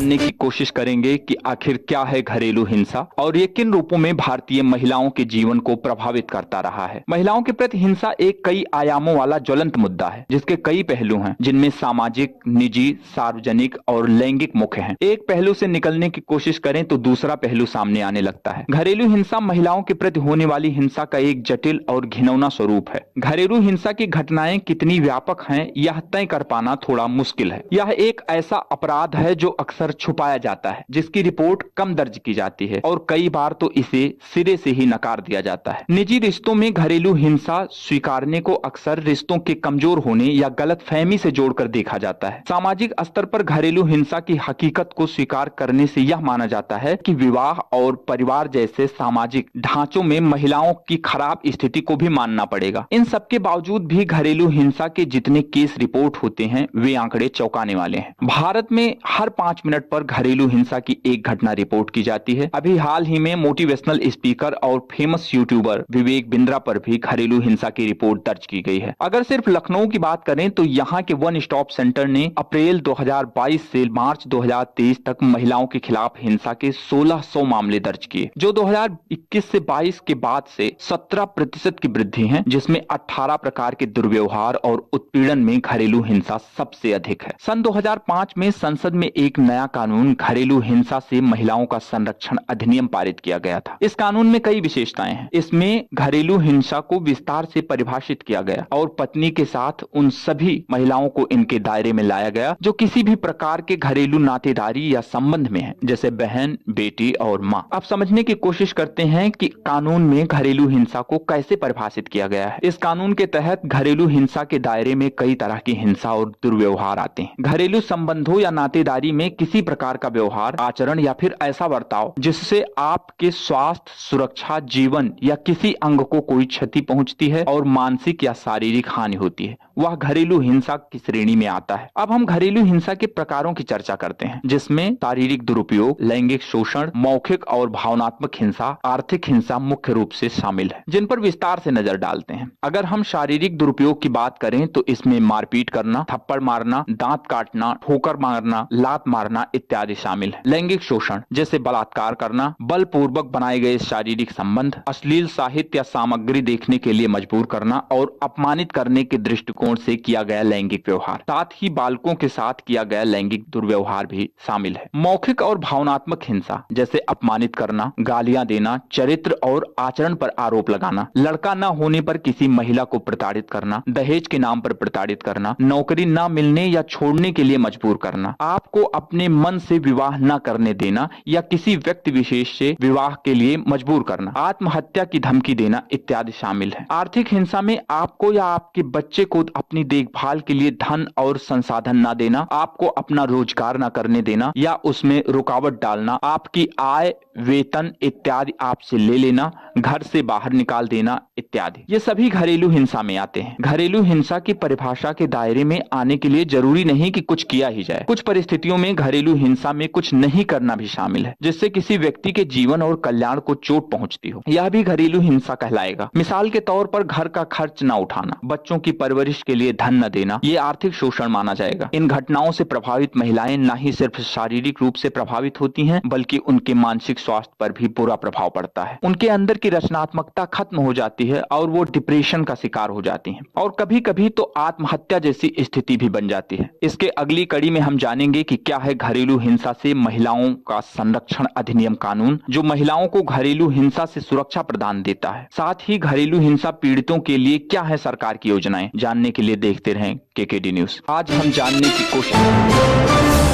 जानने की कोशिश करेंगे कि आखिर क्या है घरेलू हिंसा और ये किन रूपों में भारतीय महिलाओं के जीवन को प्रभावित करता रहा है। महिलाओं के प्रति हिंसा एक कई आयामों वाला ज्वलंत मुद्दा है जिसके कई पहलू हैं, जिनमें सामाजिक, निजी, सार्वजनिक और लैंगिक मुख्य हैं। एक पहलू से निकलने की कोशिश करें तो दूसरा पहलू सामने आने लगता है। घरेलू हिंसा महिलाओं के प्रति होने वाली हिंसा का एक जटिल और घिनौना स्वरूप है। घरेलू हिंसा की घटनाएं कितनी व्यापक हैं यह तय कर पाना थोड़ा मुश्किल है। यह एक ऐसा अपराध है जो अक्सर छुपाया जाता है, जिसकी रिपोर्ट कम दर्ज की जाती है और कई बार तो इसे सिरे से ही नकार दिया जाता है। निजी रिश्तों में घरेलू हिंसा स्वीकारने को अक्सर रिश्तों के कमजोर होने या गलतफहमी से जोड़कर देखा जाता है। सामाजिक स्तर पर घरेलू हिंसा की हकीकत को स्वीकार करने से यह माना जाता है कि विवाह और परिवार जैसे सामाजिक ढांचों में महिलाओं की खराब स्थिति को भी मानना पड़ेगा। इन सबके बावजूद भी घरेलू हिंसा के जितने केस रिपोर्ट होते हैं वे आंकड़े चौंकाने वाले हैं। भारत में हर 5 मिनट पर घरेलू हिंसा की एक घटना रिपोर्ट की जाती है। अभी हाल ही में मोटिवेशनल स्पीकर और फेमस यूट्यूबर विवेक बिंद्रा पर भी घरेलू हिंसा की रिपोर्ट दर्ज की गई है। अगर सिर्फ लखनऊ की बात करें तो यहाँ के वन स्टॉप सेंटर ने अप्रैल 2022 से मार्च 2023 तक महिलाओं के खिलाफ हिंसा के 1600 मामले दर्ज किए, जो 2021 से 22 के बाद से 17% की वृद्धि है, जिसमें 18 प्रकार के दुर्व्यवहार और उत्पीड़न में घरेलू हिंसा सबसे अधिक है। सन 2005 में संसद में एक नया कानून घरेलू हिंसा से महिलाओं का संरक्षण अधिनियम पारित किया गया था। इस कानून में कई विशेषताएं हैं। इसमें घरेलू हिंसा को विस्तार से परिभाषित किया गया और पत्नी के साथ उन सभी महिलाओं को इनके दायरे में लाया गया जो किसी भी प्रकार के घरेलू नातेदारी या संबंध में है, जैसे बहन, बेटी और माँ। अब समझने की कोशिश करते हैं कि कानून में घरेलू हिंसा को कैसे परिभाषित किया गया है। इस कानून के तहत घरेलू हिंसा के दायरे में कई तरह की हिंसा और दुर्व्यवहार आते हैं। घरेलू संबंधों या नातेदारी में किसी प्रकार का व्यवहार, आचरण या फिर ऐसा बर्ताव जिससे आपके स्वास्थ्य, सुरक्षा, जीवन या किसी अंग को कोई क्षति पहुंचती है और मानसिक या शारीरिक हानि होती है, वह घरेलू हिंसा की श्रेणी में आता है। अब हम घरेलू हिंसा के प्रकारों की चर्चा करते हैं, जिसमें शारीरिक दुरुपयोग, लैंगिक शोषण, मौखिक और भावनात्मक हिंसा, आर्थिक हिंसा मुख्य रूप से शामिल है, जिन पर विस्तार से नजर डालते हैं। अगर हम शारीरिक दुरुपयोग की बात करें तो इसमें मारपीट करना, थप्पड़ मारना, दांत काटना, ठोकर मारना, लात मारना इत्यादि शामिल है। लैंगिक शोषण जैसे बलात्कार करना, बलपूर्वक बनाए गए शारीरिक संबंध, अश्लील साहित्य या सामग्री देखने के लिए मजबूर करना और अपमानित करने के दृष्टिकोण से किया गया लैंगिक व्यवहार, साथ ही बालकों के साथ किया गया लैंगिक दुर्व्यवहार भी शामिल है। मौखिक और भावनात्मक हिंसा जैसे अपमानित करना, गालियां देना, चरित्र और आचरण पर आरोप लगाना, लड़का न होने पर किसी महिला को प्रताड़ित करना, दहेज के नाम पर प्रताड़ित करना, नौकरी न मिलने या छोड़ने के लिए मजबूर करना, आपको अपने मन से विवाह न करने देना या किसी व्यक्ति विशेष से विवाह के लिए मजबूर करना, आत्महत्या की धमकी देना इत्यादि शामिल है। आर्थिक हिंसा में आपको या आपके बच्चे को अपनी देखभाल के लिए धन और संसाधन न देना, आपको अपना रोजगार न करने देना या उसमें रुकावट डालना, आपकी आय, वेतन इत्यादि आपसे ले लेना, घर से बाहर निकाल देना इत्यादि, ये सभी घरेलू हिंसा में आते हैं। घरेलू हिंसा की परिभाषा के दायरे में आने के लिए जरूरी नहीं कि कुछ किया ही जाए। कुछ परिस्थितियों में घरेलू हिंसा में कुछ नहीं करना भी शामिल है, जिससे किसी व्यक्ति के जीवन और कल्याण को चोट पहुंचती हो, यह भी घरेलू हिंसा कहलाएगा। मिसाल के तौर पर घर का खर्च न उठाना, बच्चों की परवरिश के लिए धन न देना, ये आर्थिक शोषण माना जाएगा। इन घटनाओं से प्रभावित महिलाएं न ही सिर्फ शारीरिक रूप से प्रभावित होती हैं, बल्कि उनके मानसिक स्वास्थ्य पर भी बुरा प्रभाव पड़ता है। उनके अंदर की रचनात्मकता खत्म हो जाती है और वो डिप्रेशन का शिकार हो जाती हैं और कभी कभी तो आत्महत्या जैसी स्थिति भी बन जाती है। इसके अगली कड़ी में हम जानेंगे कि क्या है घरेलू हिंसा से महिलाओं का संरक्षण अधिनियम कानून, जो महिलाओं को घरेलू हिंसा से सुरक्षा प्रदान देता है। साथ ही घरेलू हिंसा पीड़ितों के लिए क्या है सरकार की योजनाएं, जानने के लिए देखते रहें केकेडी न्यूज। आज हम जानने की कोशिश